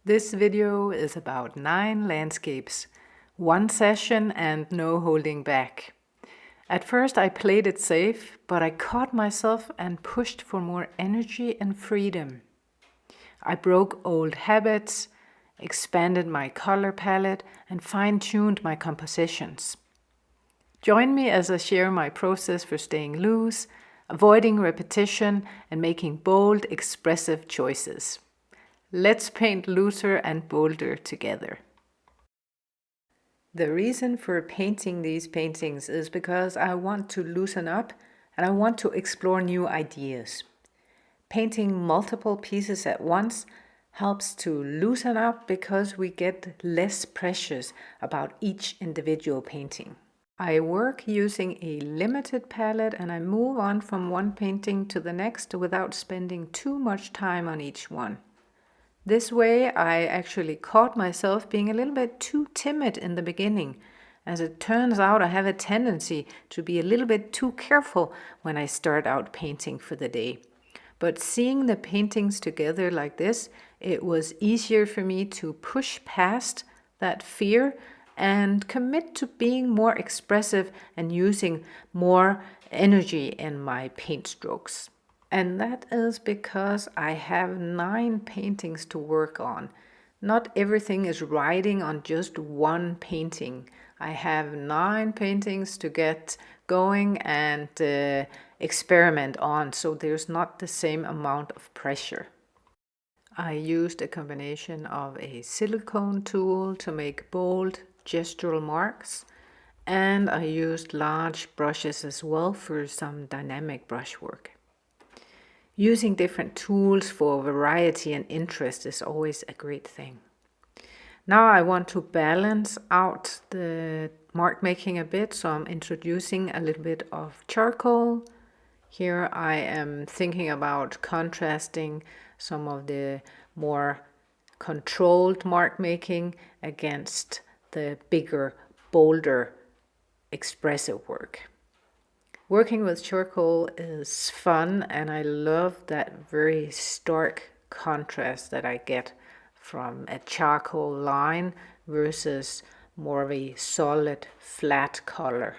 This video is about 9 landscapes, 1 session and no holding back. At first I played it safe, but I caught myself and pushed for more energy and freedom. I broke old habits, expanded my color palette, and fine-tuned my compositions. Join me as I share my process for staying loose, avoiding repetition, and making bold, expressive choices. Let's paint looser and bolder together. The reason for painting these paintings is because I want to loosen up and I want to explore new ideas. Painting multiple pieces at once helps to loosen up because we get less pressures about each individual painting. I work using a limited palette and I move on from one painting to the next without spending too much time on each one. This way I actually caught myself being a little bit too timid in the beginning. As it turns out, I have a tendency to be a little bit too careful when I start out painting for the day. But seeing the paintings together like this, it was easier for me to push past that fear and commit to being more expressive and using more energy in my paint strokes. And that is because I have 9 paintings to work on. Not everything is riding on just one painting. I have 9 paintings to get going and experiment on, so there's not the same amount of pressure. I used a combination of a silicone tool to make bold gestural marks, and I used large brushes as well for some dynamic brushwork. Using different tools for variety and interest is always a great thing. Now I want to balance out the mark making a bit, so I'm introducing a little bit of charcoal. Here I am thinking about contrasting some of the more controlled mark making against the bigger, bolder, expressive work. Working with charcoal is fun, and I love that very stark contrast that I get from a charcoal line versus more of a solid, flat color.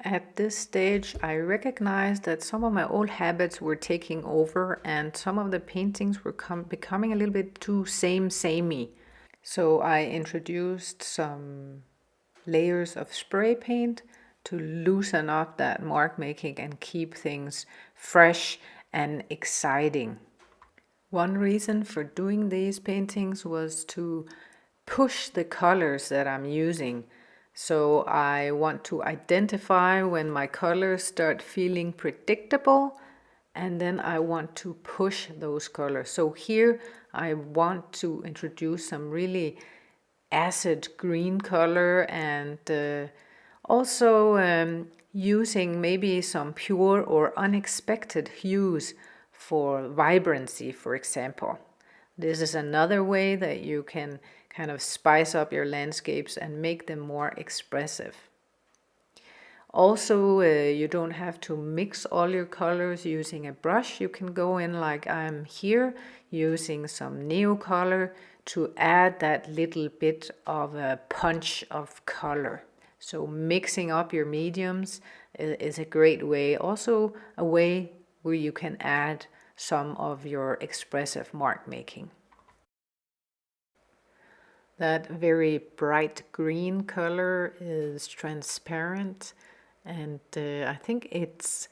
At this stage, I recognized that some of my old habits were taking over and some of the paintings were becoming a little bit too samey. So I introduced some layers of spray paint to loosen up that mark making and keep things fresh and exciting. One reason for doing these paintings was to push the colors that I'm using. So I want to identify when my colors start feeling predictable, and then I want to push those colors. So here I want to introduce some really acid green color and also using maybe some pure or unexpected hues for vibrancy, for example. This is another way that you can kind of spice up your landscapes and make them more expressive. Also, you don't have to mix all your colors using a brush. You can go in like I'm here, using some neo color to add that little bit of a punch of color. So mixing up your mediums is a great way. Also a way where you can add some of your expressive mark making. That very bright green color is transparent, and I think it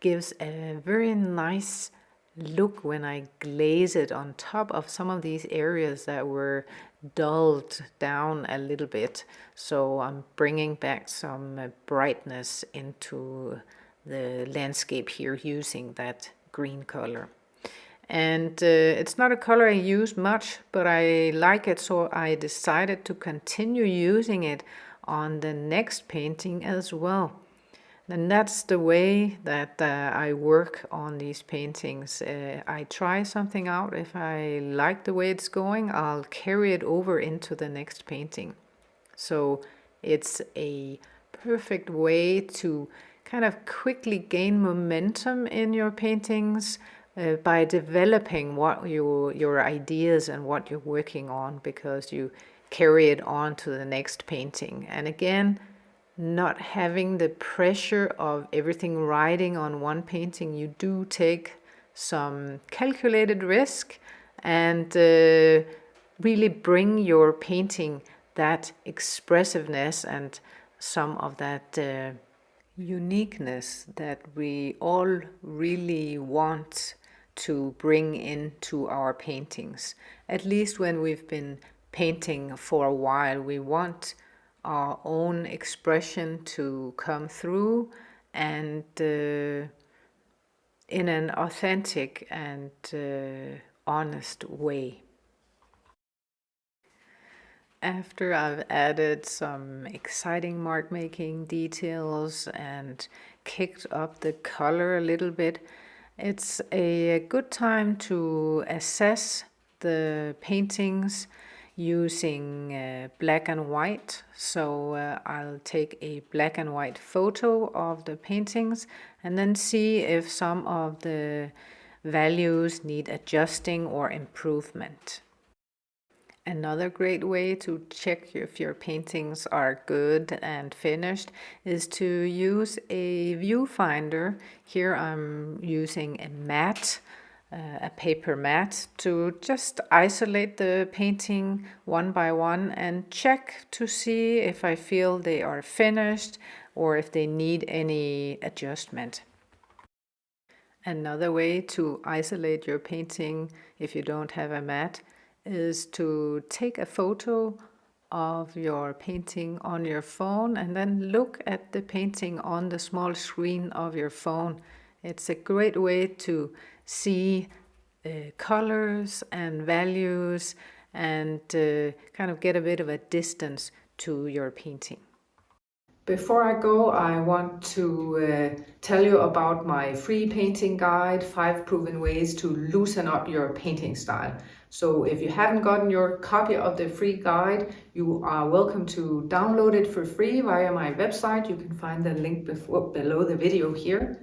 gives a very nice look when I glaze it on top of some of these areas that were dulled down a little bit. So I'm bringing back some brightness into the landscape here using that green color. And it's not a color I use much, but I like it, so I decided to continue using it on the next painting as well. And that's the way that I work on these paintings. I try something out. If I like the way it's going, I'll carry it over into the next painting. So it's a perfect way to kind of quickly gain momentum in your paintings by developing what your ideas and what you're working on, because you carry it on to the next painting. And again, not having the pressure of everything riding on one painting, you do take some calculated risk and really bring your painting that expressiveness and some of that uniqueness that we all really want to bring into our paintings. At least when we've been painting for a while, we want our own expression to come through, and in an authentic and honest way. After I've added some exciting mark making details and kicked up the color a little bit, it's a good time to assess the paintings using black and white. So I'll take a black and white photo of the paintings and then see if some of the values need adjusting or improvement. Another great way to check if your paintings are good and finished is to use a viewfinder. Here I'm using a mat, a paper mat, to just isolate the painting one by one and check to see if I feel they are finished or if they need any adjustment. Another way to isolate your painting if you don't have a mat is to take a photo of your painting on your phone and then look at the painting on the small screen of your phone. It's a great way to see colors and values and kind of get a bit of a distance to your painting. Before I go, I want to tell you about my free painting guide, 5 proven ways to loosen up your painting style. So if you haven't gotten your copy of the free guide, you are welcome to download it for free via my website. You can find the link below the video here.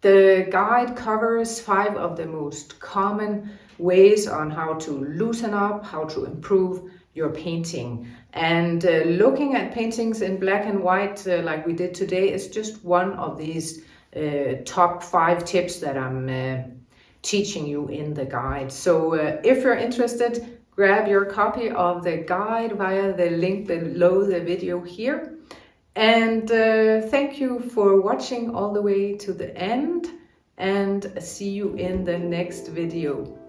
The guide covers 5 of the most common ways on how to loosen up, how to improve your painting. And looking at paintings in black and white like we did today is just one of these top 5 tips that I'm teaching you in the guide. So if you're interested, grab your copy of the guide via the link below the video here. And thank you for watching all the way to the end, and see you in the next video.